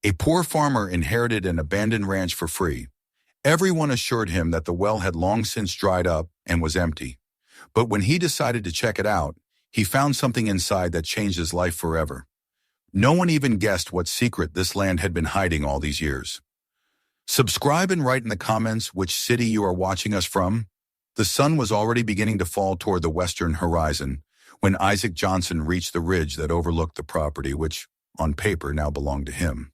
A poor farmer inherited an abandoned ranch for free. Everyone assured him that the well had long since dried up and was empty. But when he decided to check it out, he found something inside that changed his life forever. No one even guessed what secret this land had been hiding all these years. Subscribe and write in the comments which city you are watching us from. The sun was already beginning to fall toward the western horizon when Isaac Johnson reached the ridge that overlooked the property which, on paper, now belonged to him.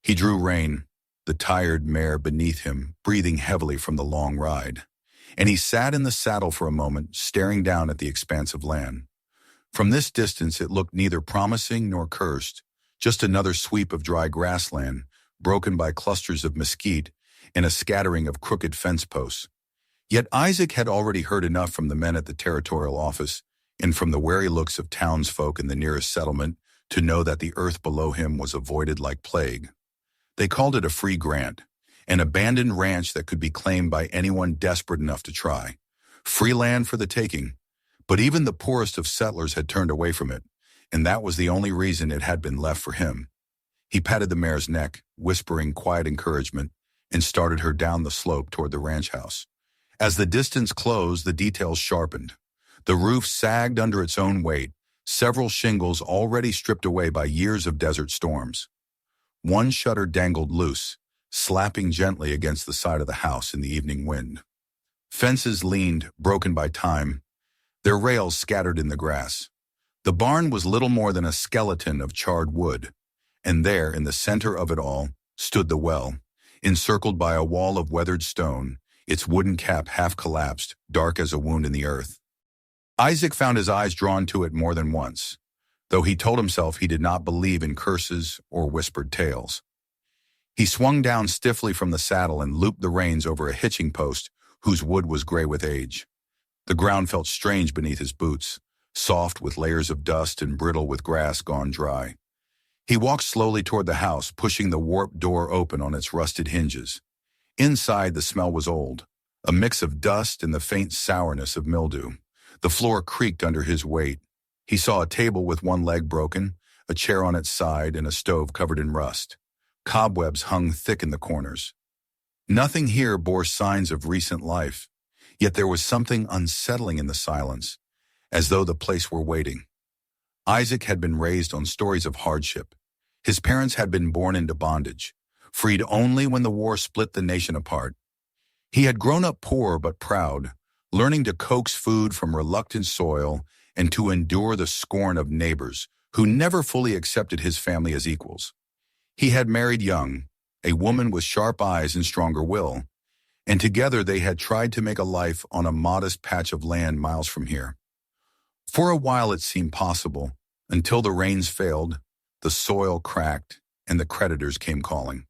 He drew rein, the tired mare beneath him, breathing heavily from the long ride, and he sat in the saddle for a moment, staring down at the expanse of land. From this distance it looked neither promising nor cursed, just another sweep of dry grassland, broken by clusters of mesquite and a scattering of crooked fence posts. Yet Isaac had already heard enough from the men at the territorial office and from the wary looks of townsfolk in the nearest settlement to know that the earth below him was avoided like plague. They called it a free grant, an abandoned ranch that could be claimed by anyone desperate enough to try. Free land for the taking, but even the poorest of settlers had turned away from it, and that was the only reason it had been left for him. He patted the mare's neck, whispering quiet encouragement, and started her down the slope toward the ranch house. As the distance closed, the details sharpened. The roof sagged under its own weight, several shingles already stripped away by years of desert storms. One shutter dangled loose, slapping gently against the side of the house in the evening wind. Fences leaned, broken by time, their rails scattered in the grass. The barn was little more than a skeleton of charred wood, and there, in the center of it all, stood the well, encircled by a wall of weathered stone, its wooden cap half collapsed, dark as a wound in the earth. Isaac found his eyes drawn to it more than once, though he told himself he did not believe in curses or whispered tales. He swung down stiffly from the saddle and looped the reins over a hitching post whose wood was gray with age. The ground felt strange beneath his boots, soft with layers of dust and brittle with grass gone dry. He walked slowly toward the house, pushing the warped door open on its rusted hinges. Inside, the smell was old, a mix of dust and the faint sourness of mildew. The floor creaked under his weight. He saw a table with one leg broken, a chair on its side, and a stove covered in rust. Cobwebs hung thick in the corners. Nothing here bore signs of recent life, yet there was something unsettling in the silence, as though the place were waiting. Isaac had been raised on stories of hardship. His parents had been born into bondage, freed only when the war split the nation apart. He had grown up poor but proud, learning to coax food from reluctant soil and to endure the scorn of neighbors who never fully accepted his family as equals. He had married young, a woman with sharp eyes and stronger will, and together they had tried to make a life on a modest patch of land miles from here. For a while it seemed possible, until the rains failed, the soil cracked, and the creditors came calling.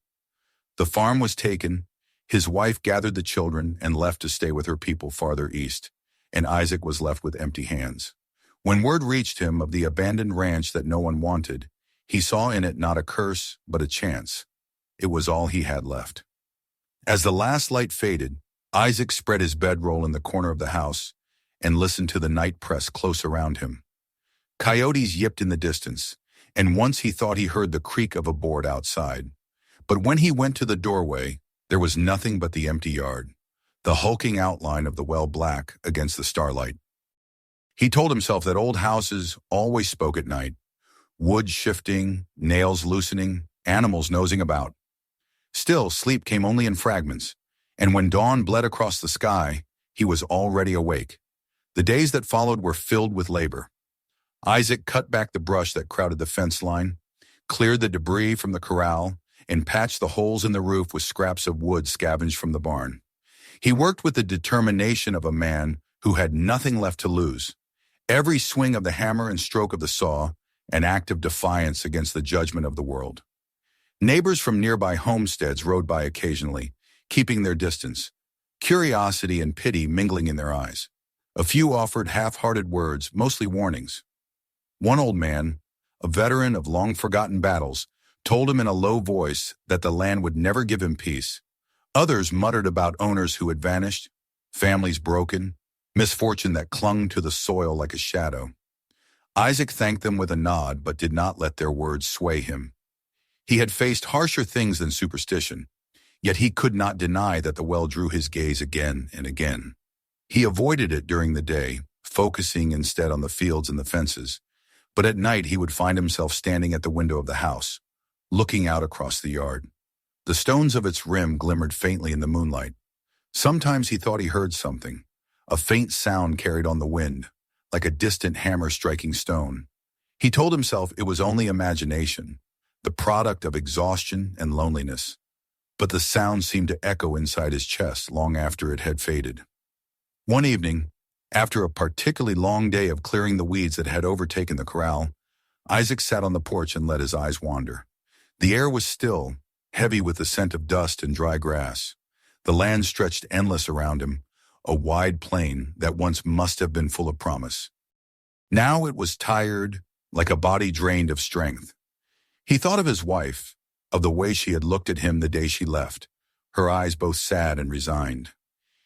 The farm was taken, his wife gathered the children and left to stay with her people farther east, and Isaac was left with empty hands. When word reached him of the abandoned ranch that no one wanted, he saw in it not a curse, but a chance. It was all he had left. As the last light faded, Isaac spread his bedroll in the corner of the house and listened to the night press close around him. Coyotes yipped in the distance, and once he thought he heard the creak of a board outside. But when he went to the doorway, there was nothing but the empty yard, the hulking outline of the well black against the starlight. He told himself that old houses always spoke at night, wood shifting, nails loosening, animals nosing about. Still, sleep came only in fragments, and when dawn bled across the sky, he was already awake. The days that followed were filled with labor. Isaac cut back the brush that crowded the fence line, cleared the debris from the corral, and patched the holes in the roof with scraps of wood scavenged from the barn. He worked with the determination of a man who had nothing left to lose. Every swing of the hammer and stroke of the saw, an act of defiance against the judgment of the world. Neighbors from nearby homesteads rode by occasionally, keeping their distance, curiosity and pity mingling in their eyes. A few offered half-hearted words, mostly warnings. One old man, a veteran of long-forgotten battles, told him in a low voice that the land would never give him peace. Others muttered about owners who had vanished, families broken, misfortune that clung to the soil like a shadow. Isaac thanked them with a nod but did not let their words sway him. He had faced harsher things than superstition, yet he could not deny that the well drew his gaze again and again. He avoided it during the day, focusing instead on the fields and the fences, but at night he would find himself standing at the window of the house, looking out across the yard. The stones of its rim glimmered faintly in the moonlight. Sometimes he thought he heard something, a faint sound carried on the wind, like a distant hammer striking stone. He told himself it was only imagination, the product of exhaustion and loneliness, but the sound seemed to echo inside his chest long after it had faded. One evening, after a particularly long day of clearing the weeds that had overtaken the corral, Isaac sat on the porch and let his eyes wander. The air was still, heavy with the scent of dust and dry grass. The land stretched endless around him, a wide plain that once must have been full of promise. Now it was tired, like a body drained of strength. He thought of his wife, of the way she had looked at him the day she left, her eyes both sad and resigned.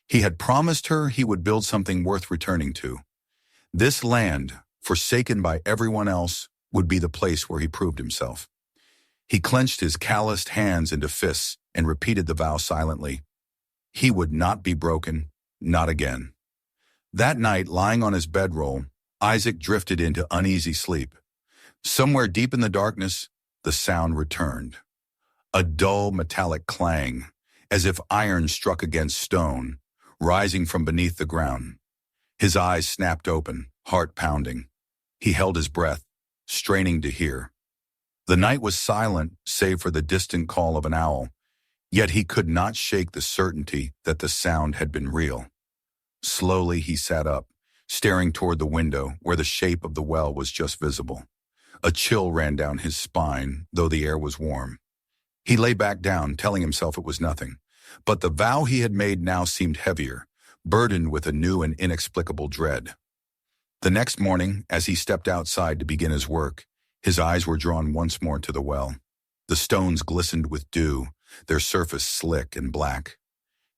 He had promised her he would build something worth returning to. This land, forsaken by everyone else, would be the place where he proved himself. He clenched his calloused hands into fists and repeated the vow silently. He would not be broken, not again. That night, lying on his bedroll, Isaac drifted into uneasy sleep. Somewhere deep in the darkness, the sound returned. A dull metallic clang, as if iron struck against stone, rising from beneath the ground. His eyes snapped open, heart pounding. He held his breath, straining to hear. The night was silent, save for the distant call of an owl, yet he could not shake the certainty that the sound had been real. Slowly he sat up, staring toward the window where the shape of the well was just visible. A chill ran down his spine, though the air was warm. He lay back down, telling himself it was nothing. But the vow he had made now seemed heavier, burdened with a new and inexplicable dread. The next morning, as he stepped outside to begin his work, his eyes were drawn once more to the well. The stones glistened with dew, their surface slick and black.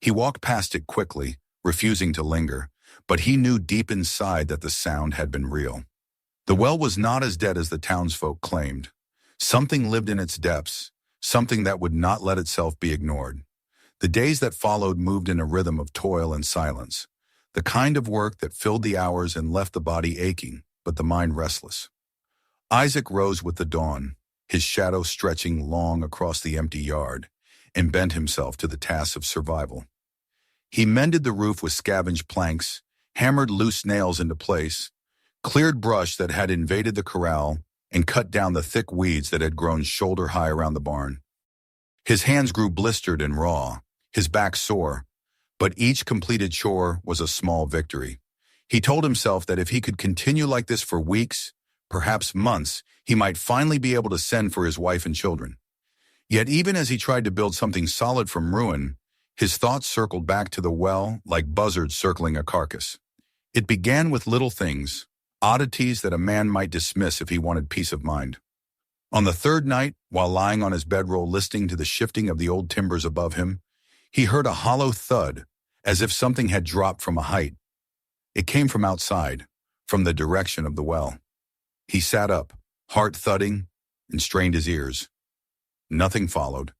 He walked past it quickly, refusing to linger, but he knew deep inside that the sound had been real. The well was not as dead as the townsfolk claimed. Something lived in its depths, something that would not let itself be ignored. The days that followed moved in a rhythm of toil and silence, the kind of work that filled the hours and left the body aching, but the mind restless. Isaac rose with the dawn, his shadow stretching long across the empty yard, and bent himself to the task of survival. He mended the roof with scavenged planks, hammered loose nails into place, cleared brush that had invaded the corral, and cut down the thick weeds that had grown shoulder-high around the barn. His hands grew blistered and raw, his back sore, but each completed chore was a small victory. He told himself that if he could continue like this for weeks, perhaps months, he might finally be able to send for his wife and children. Yet even as he tried to build something solid from ruin, his thoughts circled back to the well like buzzards circling a carcass. It began with little things, oddities that a man might dismiss if he wanted peace of mind. On the third night, while lying on his bedroll listening to the shifting of the old timbers above him, he heard a hollow thud, as if something had dropped from a height. It came from outside, from the direction of the well. He sat up, heart thudding, and strained his ears. Nothing followed.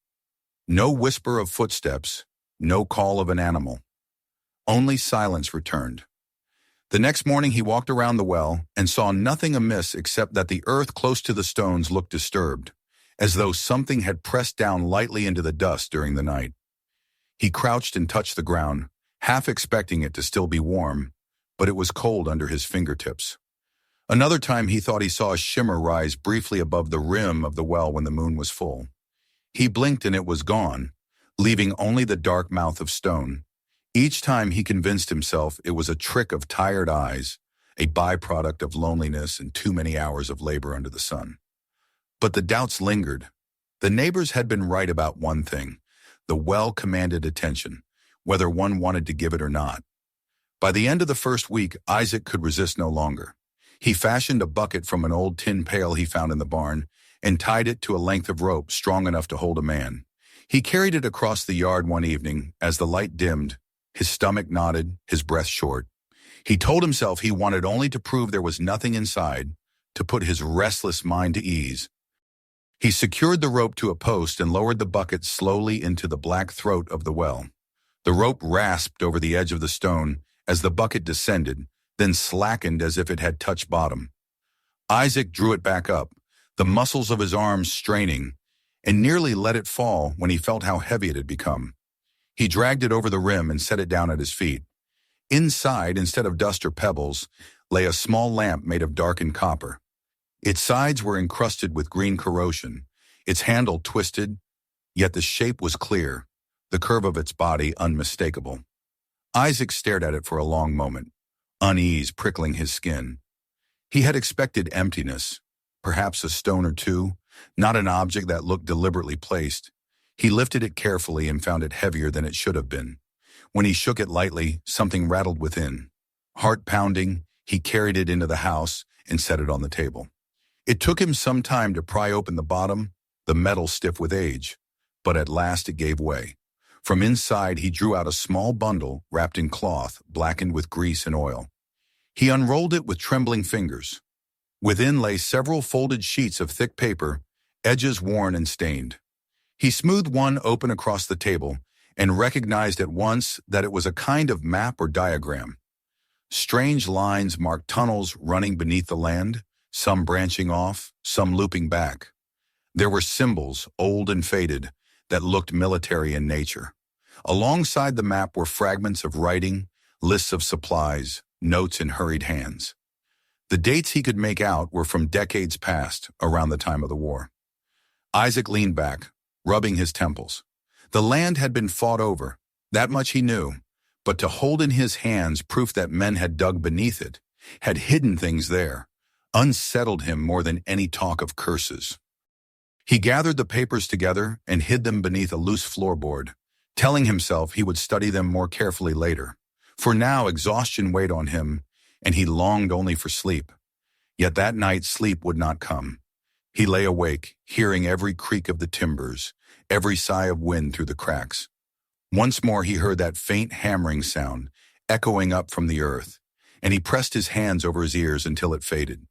No whisper of footsteps, no call of an animal. Only silence returned. The next morning he walked around the well and saw nothing amiss except that the earth close to the stones looked disturbed, as though something had pressed down lightly into the dust during the night. He crouched and touched the ground, half expecting it to still be warm, but it was cold under his fingertips. Another time he thought he saw a shimmer rise briefly above the rim of the well when the moon was full. He blinked and it was gone, leaving only the dark mouth of stone. Each time he convinced himself it was a trick of tired eyes, a byproduct of loneliness and too many hours of labor under the sun. But the doubts lingered. The neighbors had been right about one thing. The well commanded attention, whether one wanted to give it or not. By the end of the first week, Isaac could resist no longer. He fashioned a bucket from an old tin pail he found in the barn and tied it to a length of rope strong enough to hold a man. He carried it across the yard one evening as the light dimmed, his stomach knotted, his breath short. He told himself he wanted only to prove there was nothing inside, to put his restless mind to ease. He secured the rope to a post and lowered the bucket slowly into the black throat of the well. The rope rasped over the edge of the stone as the bucket descended, then slackened as if it had touched bottom. Isaac drew it back up, the muscles of his arms straining, and nearly let it fall when he felt how heavy it had become. He dragged it over the rim and set it down at his feet. Inside, instead of dust or pebbles, lay a small lamp made of darkened copper. Its sides were encrusted with green corrosion, its handle twisted, yet the shape was clear, the curve of its body unmistakable. Isaac stared at it for a long moment, unease prickling his skin. He had expected emptiness, perhaps a stone or two, not an object that looked deliberately placed. He lifted it carefully and found it heavier than it should have been. When he shook it lightly, something rattled within. Heart pounding, he carried it into the house and set it on the table. It took him some time to pry open the bottom, the metal stiff with age, but at last it gave way. From inside, he drew out a small bundle wrapped in cloth, blackened with grease and oil. He unrolled it with trembling fingers. Within lay several folded sheets of thick paper, edges worn and stained. He smoothed one open across the table and recognized at once that it was a kind of map or diagram. Strange lines marked tunnels running beneath the land, some branching off, some looping back. There were symbols, old and faded, that looked military in nature. Alongside the map were fragments of writing, lists of supplies, notes in hurried hands. The dates he could make out were from decades past, around the time of the war. Isaac leaned back, rubbing his temples. The land had been fought over, that much he knew, but to hold in his hands proof that men had dug beneath it, had hidden things there, unsettled him more than any talk of curses. He gathered the papers together and hid them beneath a loose floorboard, telling himself he would study them more carefully later. For now, exhaustion weighed on him, and he longed only for sleep. Yet that night sleep would not come. He lay awake, hearing every creak of the timbers, every sigh of wind through the cracks. Once more he heard that faint hammering sound, echoing up from the earth, and he pressed his hands over his ears until it faded.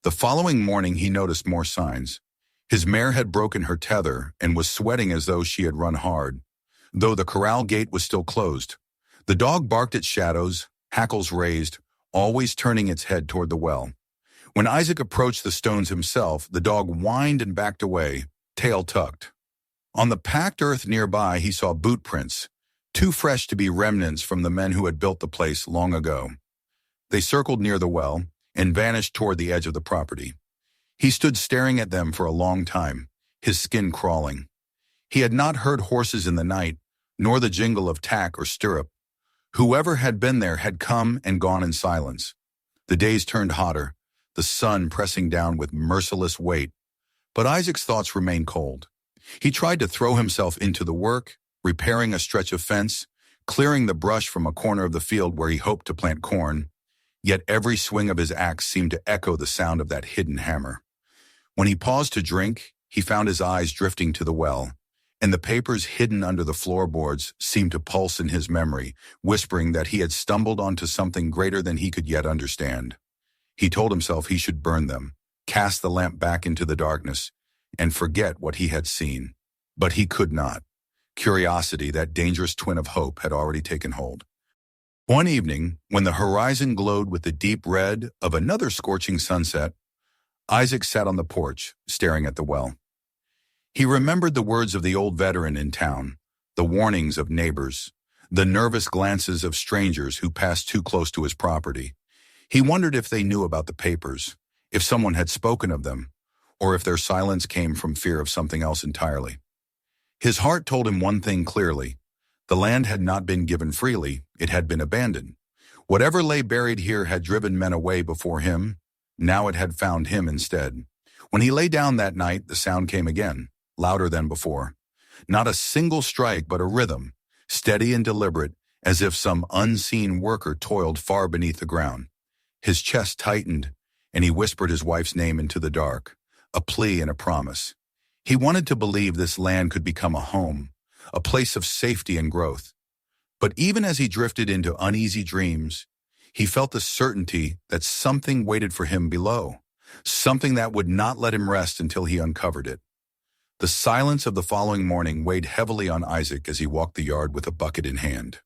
The following morning he noticed more signs. His mare had broken her tether and was sweating as though she had run hard, though the corral gate was still closed. The dog barked at shadows, hackles raised, always turning its head toward the well. When Isaac approached the stones himself, the dog whined and backed away, tail tucked. On the packed earth nearby, he saw boot prints, too fresh to be remnants from the men who had built the place long ago. They circled near the well and vanished toward the edge of the property. He stood staring at them for a long time, his skin crawling. He had not heard horses in the night, nor the jingle of tack or stirrup. Whoever had been there had come and gone in silence. The days turned hotter, the sun pressing down with merciless weight, but Isaac's thoughts remained cold. He tried to throw himself into the work, repairing a stretch of fence, clearing the brush from a corner of the field where he hoped to plant corn, yet every swing of his axe seemed to echo the sound of that hidden hammer. When he paused to drink, he found his eyes drifting to the well, and the papers hidden under the floorboards seemed to pulse in his memory, whispering that he had stumbled onto something greater than he could yet understand. He told himself he should burn them, cast the lamp back into the darkness, and forget what he had seen. But he could not. Curiosity, that dangerous twin of hope, had already taken hold. One evening, when the horizon glowed with the deep red of another scorching sunset, Isaac sat on the porch, staring at the well. He remembered the words of the old veteran in town, the warnings of neighbors, the nervous glances of strangers who passed too close to his property. He wondered if they knew about the papers, if someone had spoken of them, or if their silence came from fear of something else entirely. His heart told him one thing clearly. The land had not been given freely, it had been abandoned. Whatever lay buried here had driven men away before him. Now it had found him instead. When he lay down that night, the sound came again, louder than before. Not a single strike, but a rhythm, steady and deliberate, as if some unseen worker toiled far beneath the ground. His chest tightened, and he whispered his wife's name into the dark, a plea and a promise. He wanted to believe this land could become a home, a place of safety and growth. But even as he drifted into uneasy dreams, he felt the certainty that something waited for him below, something that would not let him rest until he uncovered it. The silence of the following morning weighed heavily on Isaac as he walked the yard with a bucket in hand.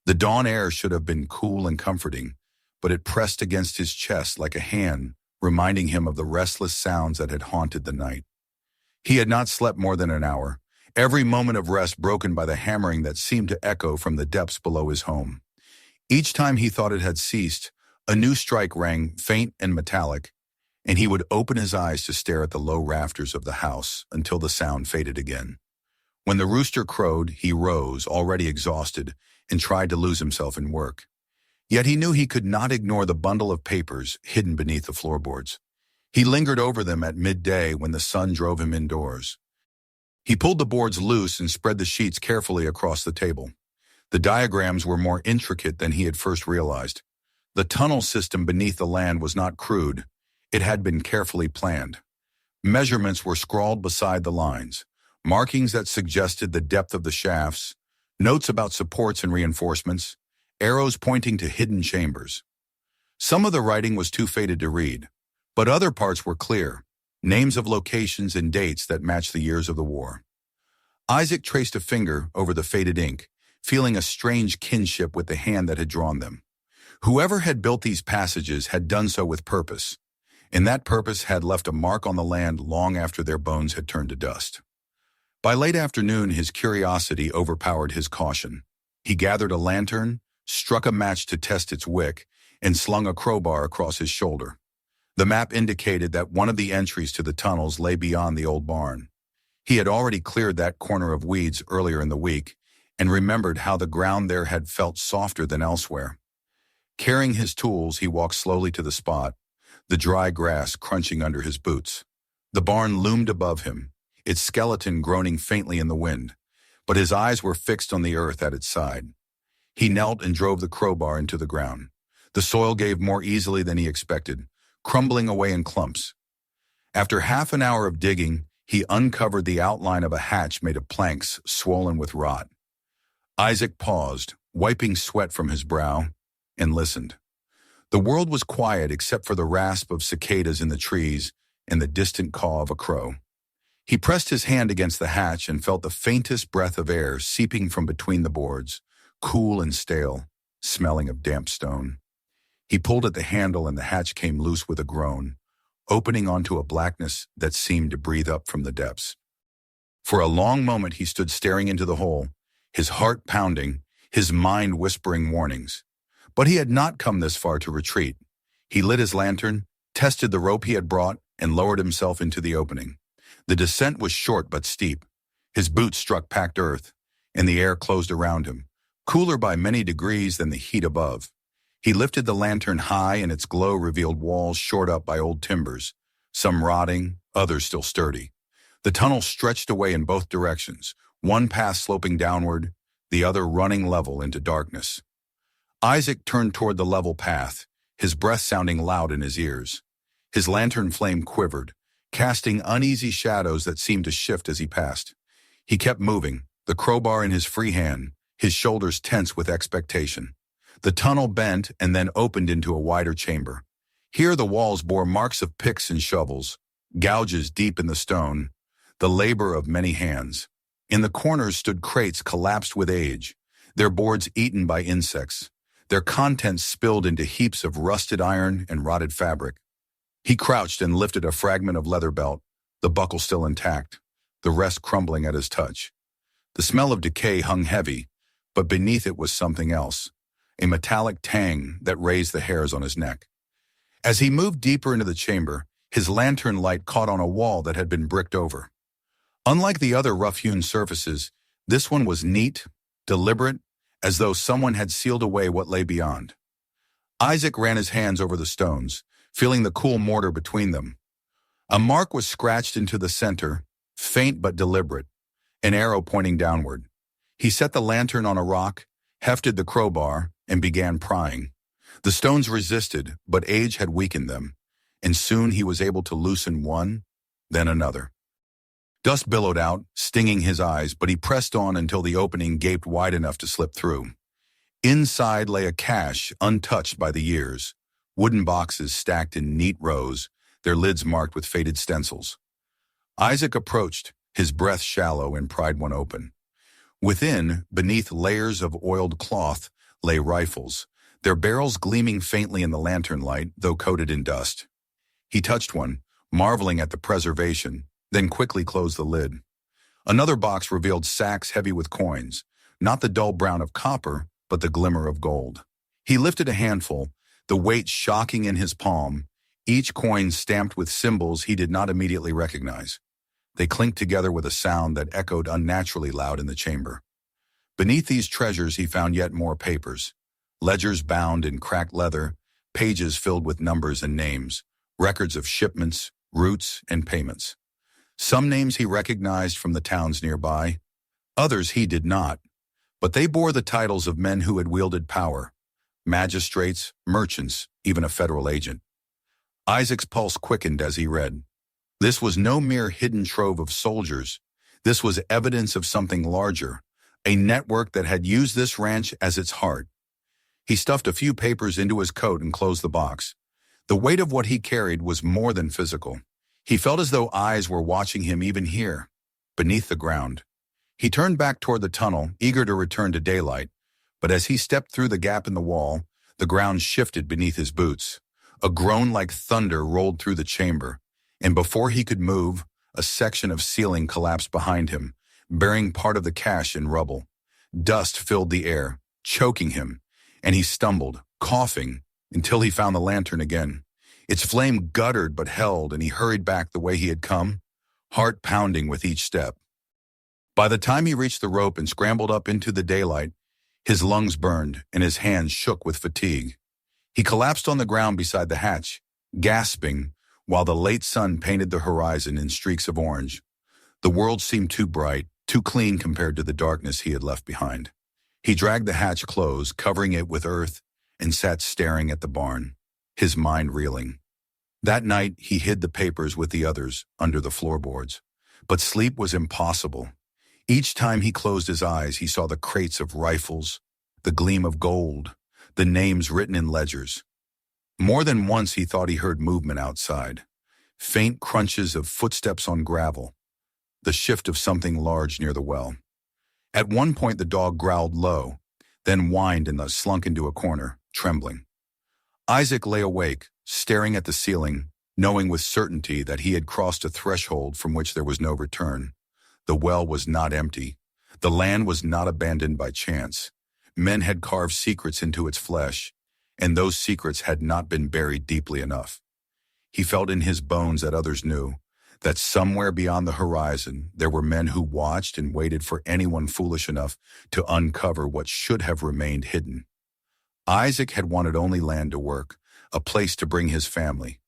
The dawn air should have been cool and comforting, but it pressed against his chest like a hand, reminding him of the restless sounds that had haunted the night. He had not slept more than an hour, every moment of rest broken by the hammering that seemed to echo from the depths below his home. Each time he thought it had ceased, a new strike rang, faint and metallic, and he would open his eyes to stare at the low rafters of the house until the sound faded again. When the rooster crowed, he rose, already exhausted, and tried to lose himself in work. Yet he knew he could not ignore the bundle of papers hidden beneath the floorboards. He lingered over them at midday when the sun drove him indoors. He pulled the boards loose and spread the sheets carefully across the table. The diagrams were more intricate than he had first realized. The tunnel system beneath the land was not crude. It had been carefully planned. Measurements were scrawled beside the lines, markings that suggested the depth of the shafts, notes about supports and reinforcements, arrows pointing to hidden chambers. Some of the writing was too faded to read, but other parts were clear, names of locations and dates that matched the years of the war. Isaac traced a finger over the faded ink, feeling a strange kinship with the hand that had drawn them. Whoever had built these passages had done so with purpose, and that purpose had left a mark on the land long after their bones had turned to dust. By late afternoon, his curiosity overpowered his caution. He gathered a lantern, struck a match to test its wick, and slung a crowbar across his shoulder. The map indicated that one of the entries to the tunnels lay beyond the old barn. He had already cleared that corner of weeds earlier in the week, and remembered how the ground there had felt softer than elsewhere. Carrying his tools, he walked slowly to the spot, the dry grass crunching under his boots. The barn loomed above him, its skeleton groaning faintly in the wind, but his eyes were fixed on the earth at its side. He knelt and drove the crowbar into the ground. The soil gave more easily than he expected, crumbling away in clumps. After half an hour of digging, he uncovered the outline of a hatch made of planks swollen with rot. Isaac paused, wiping sweat from his brow, and listened. The world was quiet except for the rasp of cicadas in the trees and the distant caw of a crow. He pressed his hand against the hatch and felt the faintest breath of air seeping from between the boards, cool and stale, smelling of damp stone. He pulled at the handle and the hatch came loose with a groan, opening onto a blackness that seemed to breathe up from the depths. For a long moment he stood staring into the hole, his heart pounding, his mind whispering warnings. But he had not come this far to retreat. He lit his lantern, tested the rope he had brought, and lowered himself into the opening. The descent was short but steep. His boots struck packed earth, and the air closed around him, cooler by many degrees than the heat above. He lifted the lantern high, and its glow revealed walls shored up by old timbers, some rotting, others still sturdy. The tunnel stretched away in both directions, one path sloping downward, the other running level into darkness. Isaac turned toward the level path, his breath sounding loud in his ears. His lantern flame quivered, casting uneasy shadows that seemed to shift as he passed. He kept moving, the crowbar in his free hand, his shoulders tense with expectation. The tunnel bent and then opened into a wider chamber. Here the walls bore marks of picks and shovels, gouges deep in the stone, the labor of many hands. In the corners stood crates collapsed with age, their boards eaten by insects, their contents spilled into heaps of rusted iron and rotted fabric. He crouched and lifted a fragment of leather belt, the buckle still intact, the rest crumbling at his touch. The smell of decay hung heavy, but beneath it was something else, a metallic tang that raised the hairs on his neck. As he moved deeper into the chamber, his lantern light caught on a wall that had been bricked over. Unlike the other rough-hewn surfaces, this one was neat, deliberate, as though someone had sealed away what lay beyond. Isaac ran his hands over the stones, feeling the cool mortar between them. A mark was scratched into the center, faint but deliberate, an arrow pointing downward. He set the lantern on a rock, hefted the crowbar, and began prying. The stones resisted, but age had weakened them, and soon he was able to loosen one, then another. Dust billowed out, stinging his eyes, but he pressed on until the opening gaped wide enough to slip through. Inside lay a cache untouched by the years, wooden boxes stacked in neat rows, their lids marked with faded stencils. Isaac approached, his breath shallow and pried one open. Within, beneath layers of oiled cloth, lay rifles, their barrels gleaming faintly in the lantern light, though coated in dust. He touched one, marveling at the preservation, then quickly closed the lid. Another box revealed sacks heavy with coins, not the dull brown of copper, but the glimmer of gold. He lifted a handful, the weight shocking in his palm, each coin stamped with symbols he did not immediately recognize. They clinked together with a sound that echoed unnaturally loud in the chamber. Beneath these treasures he found yet more papers, ledgers bound in cracked leather, pages filled with numbers and names, records of shipments, routes, and payments. Some names he recognized from the towns nearby, others he did not, but they bore the titles of men who had wielded power, magistrates, merchants, even a federal agent. Isaac's pulse quickened as he read. This was no mere hidden trove of soldiers. This was evidence of something larger, a network that had used this ranch as its heart. He stuffed a few papers into his coat and closed the box. The weight of what he carried was more than physical. He felt as though eyes were watching him even here, beneath the ground. He turned back toward the tunnel, eager to return to daylight, but as he stepped through the gap in the wall, the ground shifted beneath his boots. A groan like thunder rolled through the chamber, and before he could move, a section of ceiling collapsed behind him, bearing part of the cache in rubble. Dust filled the air, choking him, and he stumbled, coughing, until he found the lantern again. Its flame guttered but held, and he hurried back the way he had come, heart pounding with each step. By the time he reached the rope and scrambled up into the daylight, his lungs burned and his hands shook with fatigue. He collapsed on the ground beside the hatch, gasping, while the late sun painted the horizon in streaks of orange. The world seemed too bright, too clean compared to the darkness he had left behind. He dragged the hatch close, covering it with earth, and sat staring at the barn, his mind reeling. That night, he hid the papers with the others under the floorboards. But sleep was impossible. Each time he closed his eyes, he saw the crates of rifles, the gleam of gold, the names written in ledgers. More than once he thought he heard movement outside, faint crunches of footsteps on gravel, the shift of something large near the well. At one point the dog growled low, then whined and thus slunk into a corner, trembling. Isaac lay awake, staring at the ceiling, knowing with certainty that he had crossed a threshold from which there was no return. The well was not empty. The land was not abandoned by chance. Men had carved secrets into its flesh, and those secrets had not been buried deeply enough. He felt in his bones that others knew, that somewhere beyond the horizon there were men who watched and waited for anyone foolish enough to uncover what should have remained hidden. Isaac had wanted only land to work, a place to bring his family.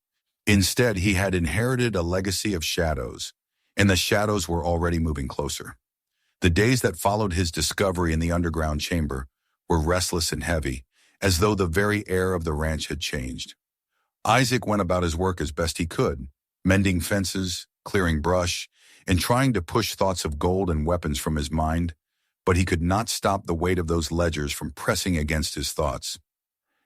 Instead, he had inherited a legacy of shadows, and the shadows were already moving closer. The days that followed his discovery in the underground chamber were restless and heavy, as though the very air of the ranch had changed. Isaac went about his work as best he could, mending fences, clearing brush, and trying to push thoughts of gold and weapons from his mind, but he could not stop the weight of those ledgers from pressing against his thoughts.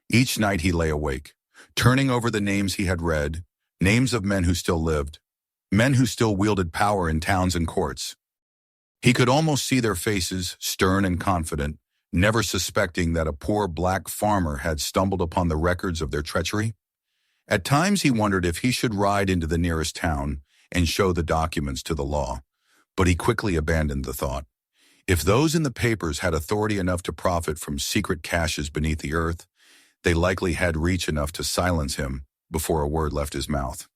Each night he lay awake, turning over the names he had read, names of men who still lived, men who still wielded power in towns and courts. He could almost see their faces, stern and confident, never suspecting that a poor black farmer had stumbled upon the records of their treachery. At times he wondered if he should ride into the nearest town and show the documents to the law, but he quickly abandoned the thought. If those in the papers had authority enough to profit from secret caches beneath the earth, they likely had reach enough to silence him before a word left his mouth.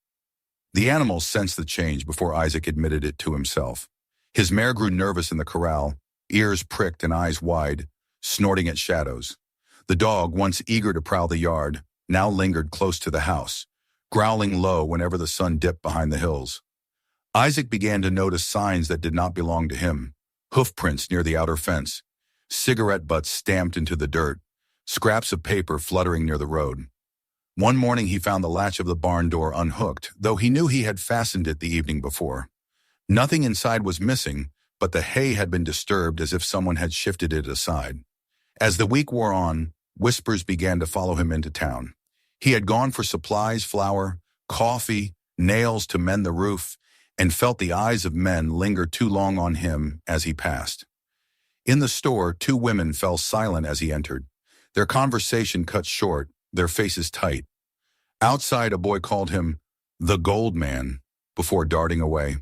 The animals sensed the change before Isaac admitted it to himself. His mare grew nervous in the corral, ears pricked and eyes wide, snorting at shadows. The dog, once eager to prowl the yard, now lingered close to the house, growling low whenever the sun dipped behind the hills. Isaac began to notice signs that did not belong to him: hoofprints near the outer fence, cigarette butts stamped into the dirt, scraps of paper fluttering near the road. One morning he found the latch of the barn door unhooked, though he knew he had fastened it the evening before. Nothing inside was missing, but the hay had been disturbed as if someone had shifted it aside. As the week wore on, whispers began to follow him into town. He had gone for supplies, flour, coffee, nails to mend the roof, and felt the eyes of men linger too long on him as he passed. In the store, two women fell silent as he entered, their conversation cut short, their faces tight. Outside, a boy called him the Gold Man before darting away.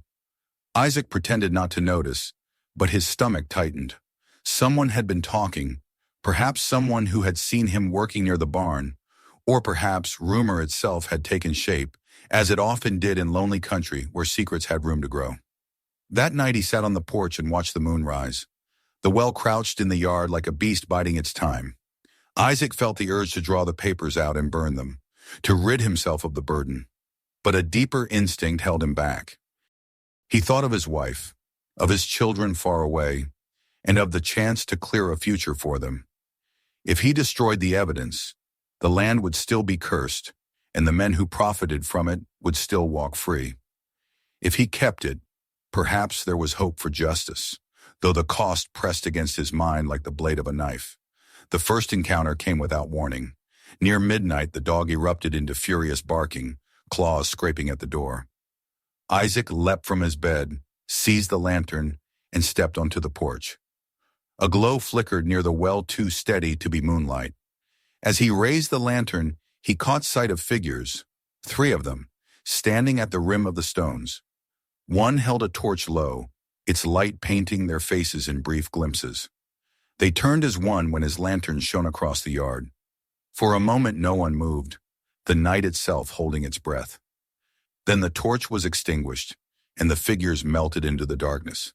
Isaac pretended not to notice, but his stomach tightened. Someone had been talking, perhaps someone who had seen him working near the barn, or perhaps rumor itself had taken shape, as it often did in lonely country where secrets had room to grow. That night he sat on the porch and watched the moon rise. The well crouched in the yard like a beast biding its time. Isaac felt the urge to draw the papers out and burn them, to rid himself of the burden. But a deeper instinct held him back. He thought of his wife, of his children far away, and of the chance to clear a future for them. If he destroyed the evidence, the land would still be cursed, and the men who profited from it would still walk free. If he kept it, perhaps there was hope for justice, though the cost pressed against his mind like the blade of a knife. The first encounter came without warning. Near midnight, the dog erupted into furious barking, claws scraping at the door. Isaac leapt from his bed, seized the lantern, and stepped onto the porch. A glow flickered near the well too steady to be moonlight. As he raised the lantern, he caught sight of figures, 3 of them, standing at the rim of the stones. One held a torch low, its light painting their faces in brief glimpses. They turned as one when his lantern shone across the yard. For a moment no one moved, the night itself holding its breath. Then the torch was extinguished, and the figures melted into the darkness.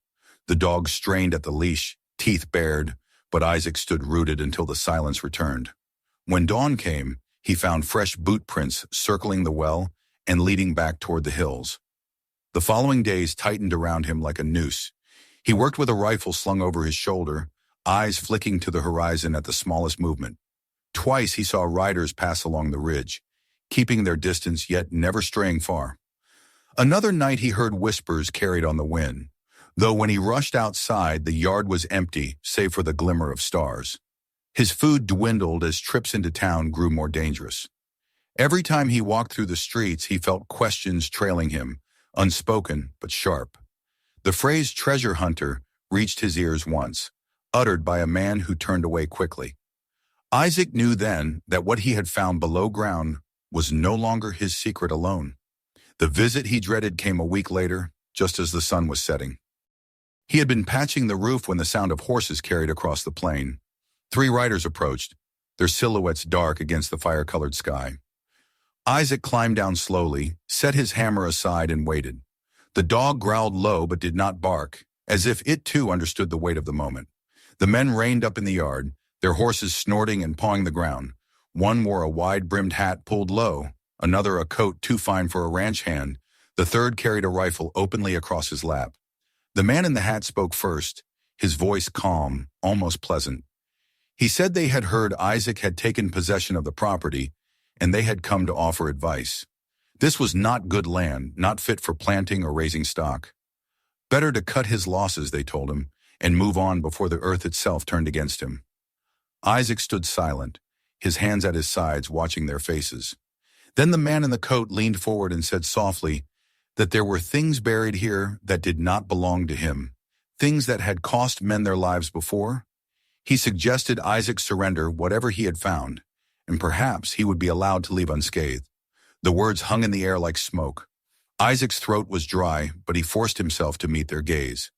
The dog strained at the leash, teeth bared, but Isaac stood rooted until the silence returned. When dawn came, he found fresh boot prints circling the well and leading back toward the hills. The following days tightened around him like a noose. He worked with a rifle slung over his shoulder, eyes flicking to the horizon at the smallest movement. Twice he saw riders pass along the ridge, keeping their distance yet never straying far. Another night he heard whispers carried on the wind, though when he rushed outside, the yard was empty save for the glimmer of stars. His food dwindled as trips into town grew more dangerous. Every time he walked through the streets, he felt questions trailing him, unspoken but sharp. The phrase treasure hunter reached his ears once, uttered by a man who turned away quickly. Isaac knew then that what he had found below ground was no longer his secret alone. The visit he dreaded came a week later, just as the sun was setting. He had been patching the roof when the sound of horses carried across the plain. 3 riders approached, their silhouettes dark against the fire-colored sky. Isaac climbed down slowly, set his hammer aside, and waited. The dog growled low but did not bark, as if it too understood the weight of the moment. The men reined up in the yard, their horses snorting and pawing the ground. One wore a wide-brimmed hat pulled low, another a coat too fine for a ranch hand. The third carried a rifle openly across his lap. The man in the hat spoke first, his voice calm, almost pleasant. He said they had heard Isaac had taken possession of the property, and they had come to offer advice. This was not good land, not fit for planting or raising stock. Better to cut his losses, they told him, and move on before the earth itself turned against him. Isaac stood silent, his hands at his sides, watching their faces. Then the man in the coat leaned forward and said softly that there were things buried here that did not belong to him, things that had cost men their lives before. He suggested Isaac surrender whatever he had found, and perhaps he would be allowed to leave unscathed. The words hung in the air like smoke. Isaac's throat was dry, but he forced himself to meet their gaze.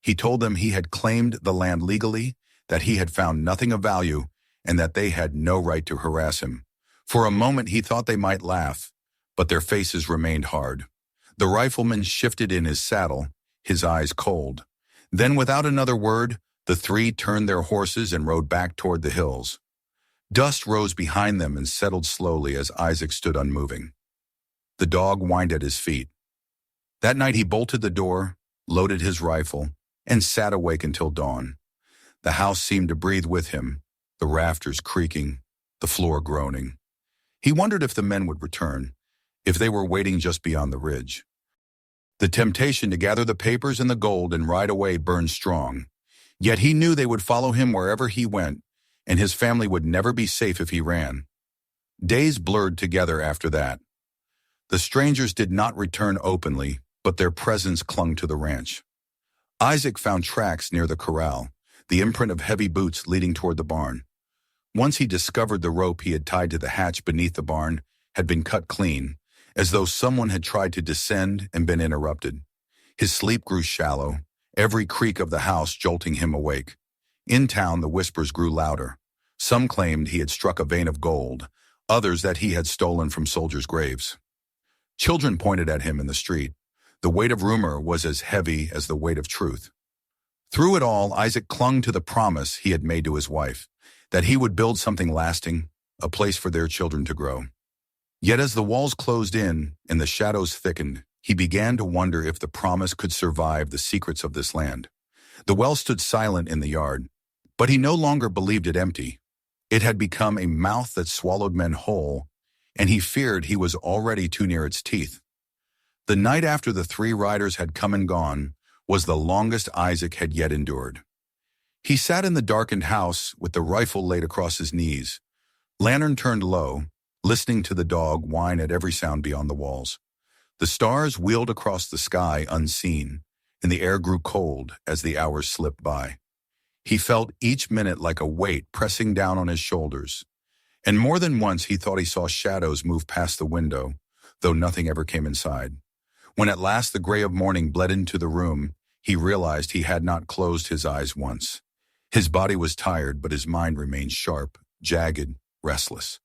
He told them he had claimed the land legally, that he had found nothing of value, and that they had no right to harass him. For a moment he thought they might laugh, but their faces remained hard. The rifleman shifted in his saddle, his eyes cold. Then without another word, the 3 turned their horses and rode back toward the hills. Dust rose behind them and settled slowly as Isaac stood unmoving. The dog whined at his feet. That night he bolted the door, loaded his rifle, and sat awake until dawn. The house seemed to breathe with him, the rafters creaking, the floor groaning. He wondered if the men would return, if they were waiting just beyond the ridge. The temptation to gather the papers and the gold and ride away burned strong. Yet he knew they would follow him wherever he went, and his family would never be safe if he ran. Days blurred together after that. The strangers did not return openly, but their presence clung to the ranch. Isaac found tracks near the corral, the imprint of heavy boots leading toward the barn. Once he discovered the rope he had tied to the hatch beneath the barn had been cut clean, as though someone had tried to descend and been interrupted. His sleep grew shallow, every creak of the house jolting him awake. In town, the whispers grew louder. Some claimed he had struck a vein of gold, others that he had stolen from soldiers' graves. Children pointed at him in the street. The weight of rumor was as heavy as the weight of truth. Through it all, Isaac clung to the promise he had made to his wife, that he would build something lasting, a place for their children to grow. Yet as the walls closed in and the shadows thickened, he began to wonder if the promise could survive the secrets of this land. The well stood silent in the yard, but he no longer believed it empty. It had become a mouth that swallowed men whole, and he feared he was already too near its teeth. The night after the 3 riders had come and gone was the longest Isaac had yet endured. He sat in the darkened house with the rifle laid across his knees, lantern turned low, listening to the dog whine at every sound beyond the walls. The stars wheeled across the sky unseen, and the air grew cold as the hours slipped by. He felt each minute like a weight pressing down on his shoulders, and more than once he thought he saw shadows move past the window, though nothing ever came inside. When at last the gray of morning bled into the room, he realized he had not closed his eyes once. His body was tired, but his mind remained sharp, jagged, restless.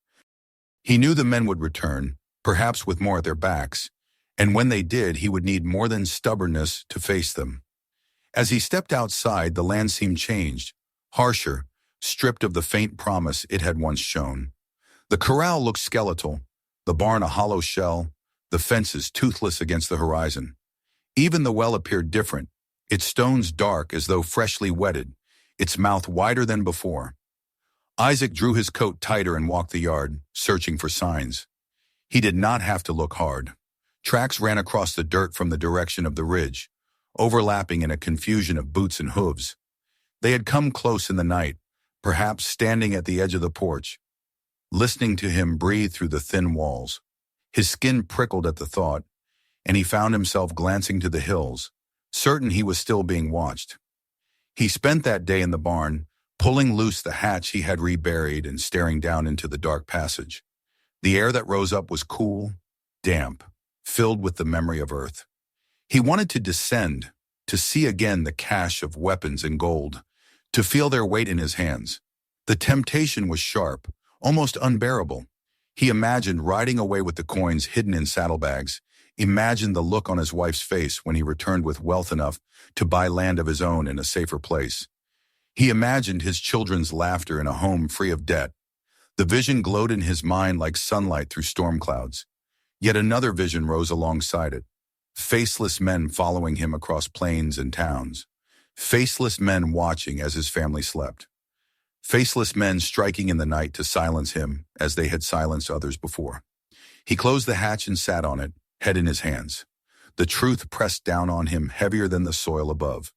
He knew the men would return, perhaps with more at their backs, and when they did, he would need more than stubbornness to face them. As he stepped outside, the land seemed changed, harsher, stripped of the faint promise it had once shown. The corral looked skeletal, the barn a hollow shell, the fences toothless against the horizon. Even the well appeared different, its stones dark as though freshly wetted, its mouth wider than before. Isaac drew his coat tighter and walked the yard, searching for signs. He did not have to look hard. Tracks ran across the dirt from the direction of the ridge, overlapping in a confusion of boots and hooves. They had come close in the night, perhaps standing at the edge of the porch, listening to him breathe through the thin walls. His skin prickled at the thought, and he found himself glancing to the hills, certain he was still being watched. He spent that day in the barn, pulling loose the hatch he had reburied and staring down into the dark passage. The air that rose up was cool, damp, filled with the memory of earth. He wanted to descend, to see again the cache of weapons and gold, to feel their weight in his hands. The temptation was sharp, almost unbearable. He imagined riding away with the coins hidden in saddlebags, imagined the look on his wife's face when he returned with wealth enough to buy land of his own in a safer place. He imagined his children's laughter in a home free of debt. The vision glowed in his mind like sunlight through storm clouds. Yet another vision rose alongside it. Faceless men following him across plains and towns. Faceless men watching as his family slept. Faceless men striking in the night to silence him as they had silenced others before. He closed the hatch and sat on it, head in his hands. The truth pressed down on him heavier than the soil above.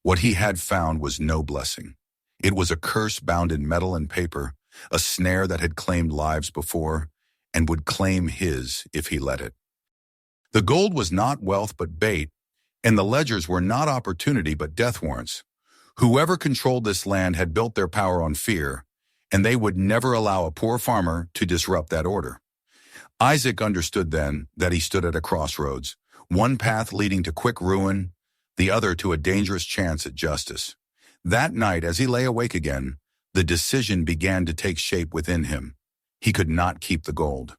What he had found was no blessing. It was a curse bound in metal and paper, a snare that had claimed lives before and would claim his if he let it. The gold was not wealth but bait, and the ledgers were not opportunity but death warrants. Whoever controlled this land had built their power on fear, and they would never allow a poor farmer to disrupt that order. Isaac understood then that he stood at a crossroads, one path leading to quick ruin, the other to a dangerous chance at justice. That night, as he lay awake again, the decision began to take shape within him. He could not keep the gold.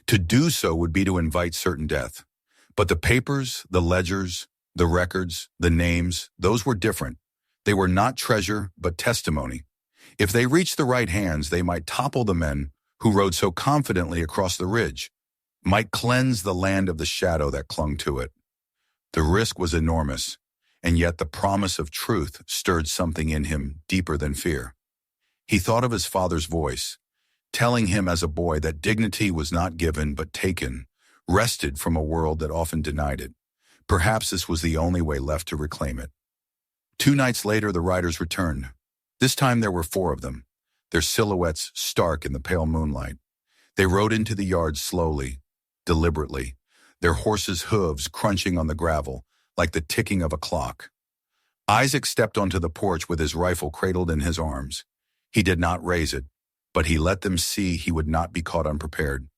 To do so would be to invite certain death. But the papers, the ledgers, the records, the names, those were different. They were not treasure, but testimony. If they reached the right hands, they might topple the men who rode so confidently across the ridge, might cleanse the land of the shadow that clung to it. The risk was enormous, and yet the promise of truth stirred something in him deeper than fear. He thought of his father's voice, telling him as a boy that dignity was not given but taken, wrested from a world that often denied it. Perhaps this was the only way left to reclaim it. 2 nights later, the riders returned. This time there were 4 of them, their silhouettes stark in the pale moonlight. They rode into the yard slowly, deliberately. their horses' hooves crunching on the gravel like the ticking of a clock. Isaac stepped onto the porch with his rifle cradled in his arms. He did not raise it, but he let them see he would not be caught unprepared.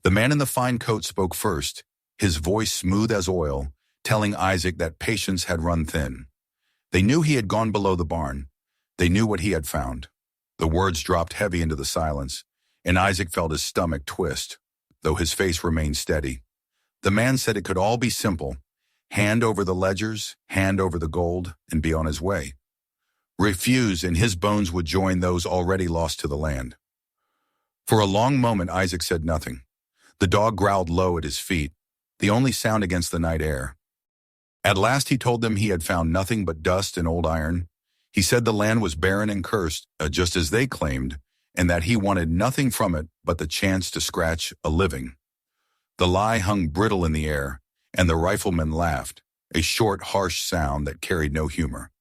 The man in the fine coat spoke first, his voice smooth as oil, telling Isaac that patience had run thin. They knew he had gone below the barn. They knew what he had found. The words dropped heavy into the silence, and Isaac felt his stomach twist, though his face remained steady. The man said it could all be simple: hand over the ledgers, hand over the gold, and be on his way. Refuse, and his bones would join those already lost to the land. For a long moment, Isaac said nothing. The dog growled low at his feet, the only sound against the night air. At last he told them he had found nothing but dust and old iron. He said the land was barren and cursed, just as they claimed, and that he wanted nothing from it but the chance to scratch a living. The lie hung brittle in the air, and the rifleman laughed, a short, harsh sound that carried no humor.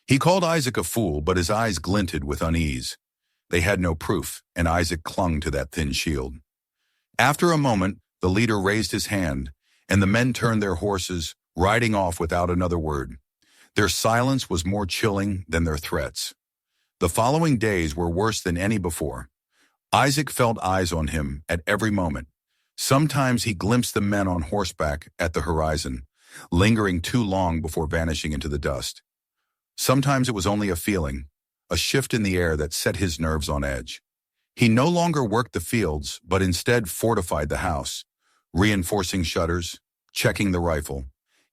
He called Isaac a fool, but his eyes glinted with unease. They had no proof, and Isaac clung to that thin shield. After a moment, the leader raised his hand, and the men turned their horses, riding off without another word. Their silence was more chilling than their threats. The following days were worse than any before. Isaac felt eyes on him at every moment. Sometimes he glimpsed the men on horseback at the horizon, lingering too long before vanishing into the dust. Sometimes it was only a feeling, a shift in the air that set his nerves on edge. He no longer worked the fields, but instead fortified the house, reinforcing shutters, checking the rifle,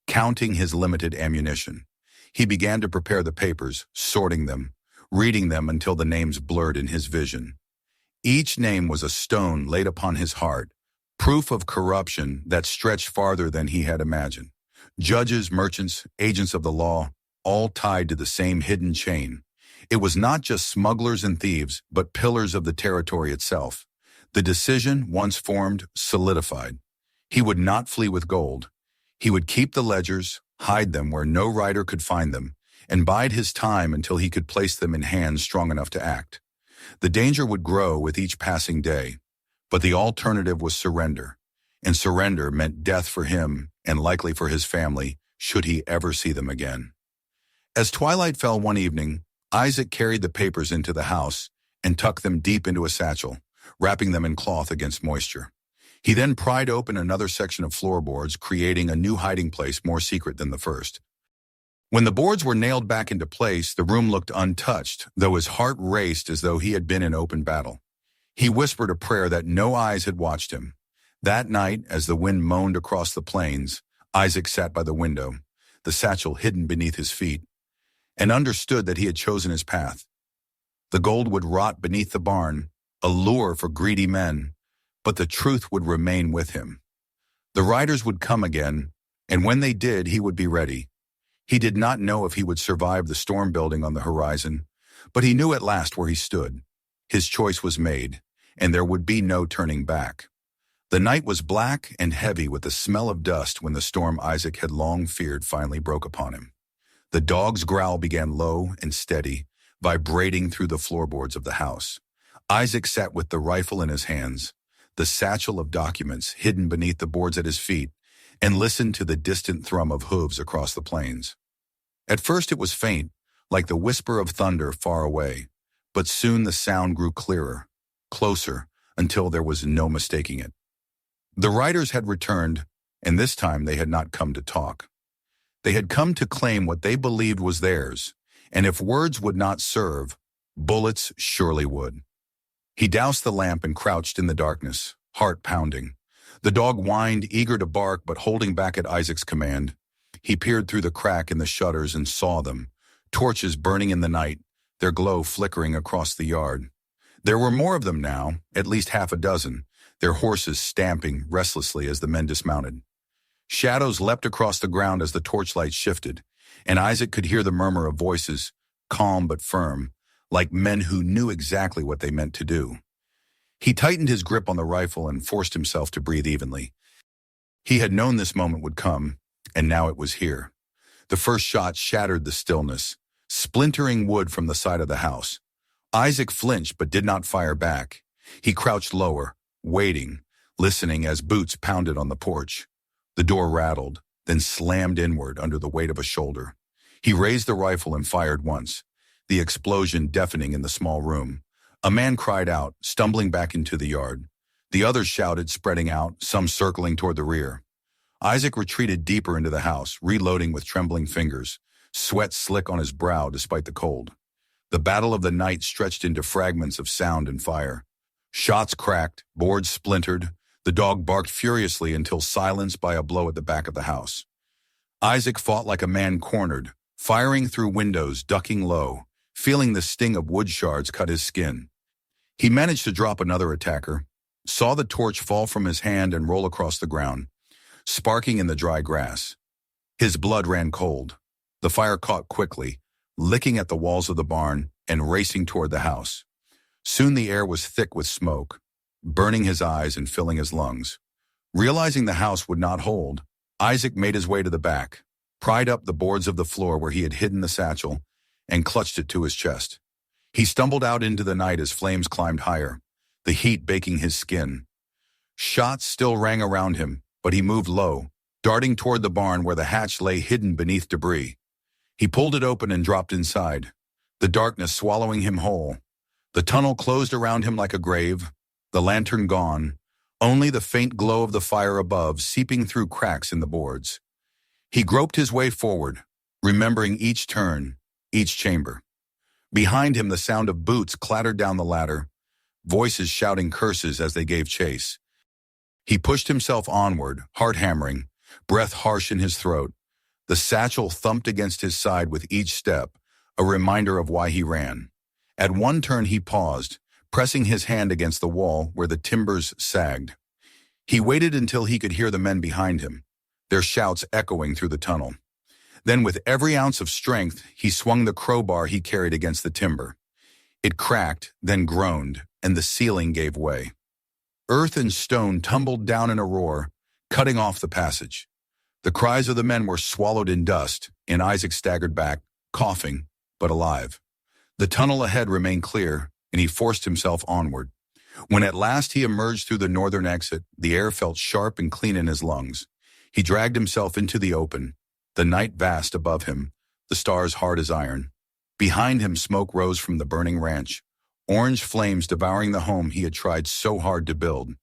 counting his limited ammunition. He began to prepare the papers, sorting them, reading them until the names blurred in his vision. Each name was a stone laid upon his heart, proof of corruption that stretched farther than he had imagined. Judges, merchants, agents of the law, all tied to the same hidden chain. It was not just smugglers and thieves, but pillars of the territory itself. The decision, once formed, solidified. He would not flee with gold. He would keep the ledgers, hide them where no rider could find them, and bide his time until he could place them in hands strong enough to act. The danger would grow with each passing day, but the alternative was surrender, and surrender meant death for him and likely for his family, should he ever see them again. As twilight fell one evening, Isaac carried the papers into the house and tucked them deep into a satchel, wrapping them in cloth against moisture. He then pried open another section of floorboards, creating a new hiding place more secret than the first. When the boards were nailed back into place, the room looked untouched, though his heart raced as though he had been in open battle. He whispered a prayer that no eyes had watched him. That night, as the wind moaned across the plains, Isaac sat by the window, the satchel hidden beneath his feet, and understood that he had chosen his path. The gold would rot beneath the barn, a lure for greedy men, but the truth would remain with him. The riders would come again, and when they did, he would be ready. He did not know if he would survive the storm building on the horizon, but he knew at last where he stood. His choice was made, and there would be no turning back. The night was black and heavy with the smell of dust when the storm Isaac had long feared finally broke upon him. The dog's growl began low and steady, vibrating through the floorboards of the house. Isaac sat with the rifle in his hands, the satchel of documents hidden beneath the boards at his feet, and listened to the distant thrum of hooves across the plains. At first it was faint, like the whisper of thunder far away, but soon the sound grew clearer, closer, until there was no mistaking it. The riders had returned, and this time they had not come to talk. They had come to claim what they believed was theirs, and if words would not serve, bullets surely would. He doused the lamp and crouched in the darkness, heart pounding. The dog whined, eager to bark but holding back at Isaac's command. He peered through the crack in the shutters and saw them, torches burning in the night, their glow flickering across the yard. There were more of them now, at least half a dozen, their horses stamping restlessly as the men dismounted. Shadows leapt across the ground as the torchlight shifted, and Isaac could hear the murmur of voices, calm but firm, like men who knew exactly what they meant to do. He tightened his grip on the rifle and forced himself to breathe evenly. He had known this moment would come, and now it was here. The first shot shattered the stillness, splintering wood from the side of the house. Isaac flinched but did not fire back. He crouched lower, waiting, listening as boots pounded on the porch. The door rattled, then slammed inward under the weight of a shoulder. He raised the rifle and fired once, the explosion deafening in the small room. A man cried out, stumbling back into the yard. The others shouted, spreading out, some circling toward the rear. Isaac retreated deeper into the house, reloading with trembling fingers, sweat slick on his brow despite the cold. The battle of the night stretched into fragments of sound and fire. Shots cracked, boards splintered. The dog barked furiously until silenced by a blow at the back of the house. Isaac fought like a man cornered, firing through windows, ducking low, feeling the sting of wood shards cut his skin. He managed to drop another attacker, saw the torch fall from his hand and roll across the ground, sparking in the dry grass. His blood ran cold. The fire caught quickly, licking at the walls of the barn and racing toward the house. Soon the air was thick with smoke, burning his eyes and filling his lungs. Realizing the house would not hold, Isaac made his way to the back, pried up the boards of the floor where he had hidden the satchel, and clutched it to his chest. He stumbled out into the night as flames climbed higher, the heat baking his skin. Shots still rang around him, but he moved low, darting toward the barn where the hatch lay hidden beneath debris. He pulled it open and dropped inside, the darkness swallowing him whole. The tunnel closed around him like a grave, the lantern gone, only the faint glow of the fire above seeping through cracks in the boards. He groped his way forward, remembering each turn, each chamber. Behind him, the sound of boots clattered down the ladder, voices shouting curses as they gave chase. He pushed himself onward, heart hammering, breath harsh in his throat. The satchel thumped against his side with each step, a reminder of why he ran. At one turn he paused, pressing his hand against the wall where the timbers sagged. He waited until he could hear the men behind him, their shouts echoing through the tunnel. Then with every ounce of strength, he swung the crowbar he carried against the timber. It cracked, then groaned, and the ceiling gave way. Earth and stone tumbled down in a roar, cutting off the passage. The cries of the men were swallowed in dust, and Isaac staggered back, coughing, but alive. The tunnel ahead remained clear, and he forced himself onward. When at last he emerged through the northern exit, the air felt sharp and clean in his lungs. He dragged himself into the open, the night vast above him, the stars hard as iron. Behind him, smoke rose from the burning ranch, orange flames devouring the home he had tried so hard to build.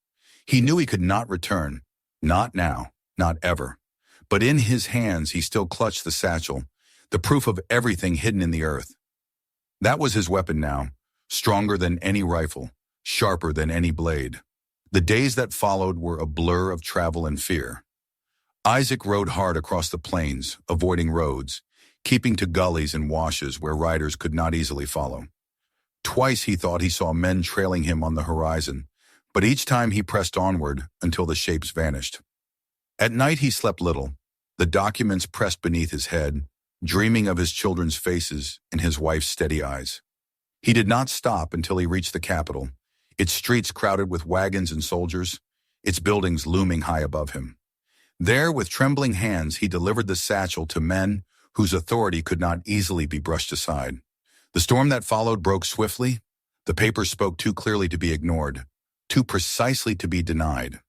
He knew he could not return, not now, not ever. But in his hands he still clutched the satchel, the proof of everything hidden in the earth. That was his weapon now, stronger than any rifle, sharper than any blade. The days that followed were a blur of travel and fear. Isaac rode hard across the plains, avoiding roads, keeping to gullies and washes where riders could not easily follow. Twice he thought he saw men trailing him on the horizon, but each time he pressed onward until the shapes vanished. At night he slept little, the documents pressed beneath his head, dreaming of his children's faces and his wife's steady eyes. He did not stop until he reached the capital, its streets crowded with wagons and soldiers, its buildings looming high above him. There, with trembling hands, he delivered the satchel to men whose authority could not easily be brushed aside. The storm that followed broke swiftly. The papers spoke too clearly to be ignored, too precisely to be denied.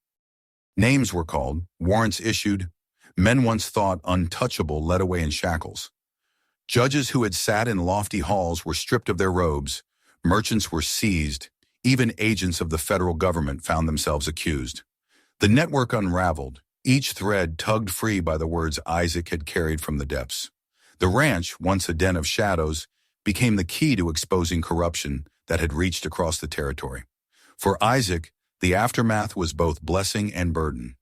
Names were called, warrants issued, men once thought untouchable led away in shackles. Judges who had sat in lofty halls were stripped of their robes, merchants were seized, even agents of the federal government found themselves accused. The network unraveled, each thread tugged free by the words Isaac had carried from the depths. The ranch, once a den of shadows, became the key to exposing corruption that had reached across the territory. For Isaac, the aftermath was both blessing and burden.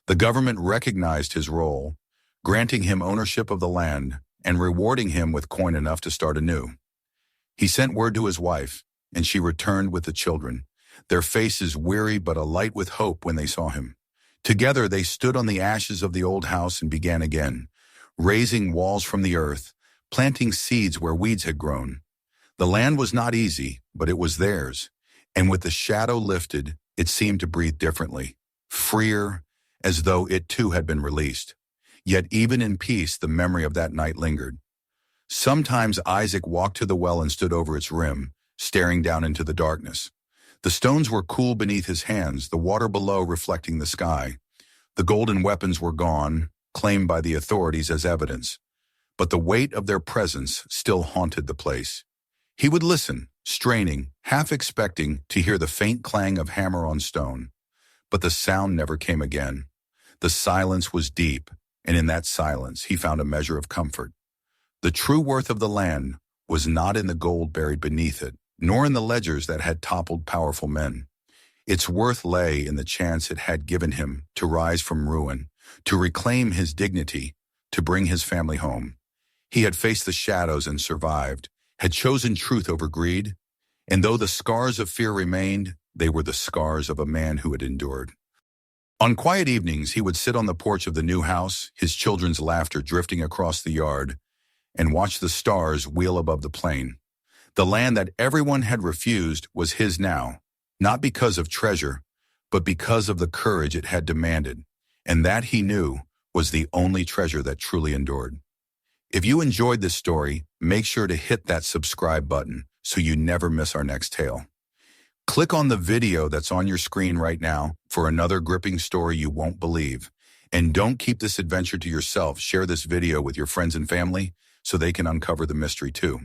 The government recognized his role, granting him ownership of the land and rewarding him with coin enough to start anew. He sent word to his wife, and she returned with the children, their faces weary but alight with hope when they saw him. Together they stood on the ashes of the old house and began again, raising walls from the earth, planting seeds where weeds had grown. The land was not easy, but it was theirs, and with the shadow lifted, it seemed to breathe differently, freer, as though it too had been released. Yet even in peace, the memory of that night lingered. Sometimes Isaac walked to the well and stood over its rim, staring down into the darkness. The stones were cool beneath his hands, the water below reflecting the sky. The golden weapons were gone, claimed by the authorities as evidence, but the weight of their presence still haunted the place. He would listen, straining, half expecting to hear the faint clang of hammer on stone. But the sound never came again. The silence was deep, and in that silence he found a measure of comfort. The true worth of the land was not in the gold buried beneath it, nor in the ledgers that had toppled powerful men. Its worth lay in the chance it had given him to rise from ruin, to reclaim his dignity, to bring his family home. He had faced the shadows and survived, had chosen truth over greed, and though the scars of fear remained, they were the scars of a man who had endured. On quiet evenings, he would sit on the porch of the new house, his children's laughter drifting across the yard, and watch the stars wheel above the plain. The land that everyone had refused was his now, not because of treasure, but because of the courage it had demanded, and that he knew was the only treasure that truly endured. If you enjoyed this story, make sure to hit that subscribe button so you never miss our next tale. Click on the video that's on your screen right now for another gripping story you won't believe. And don't keep this adventure to yourself. Share this video with your friends and family so they can uncover the mystery too.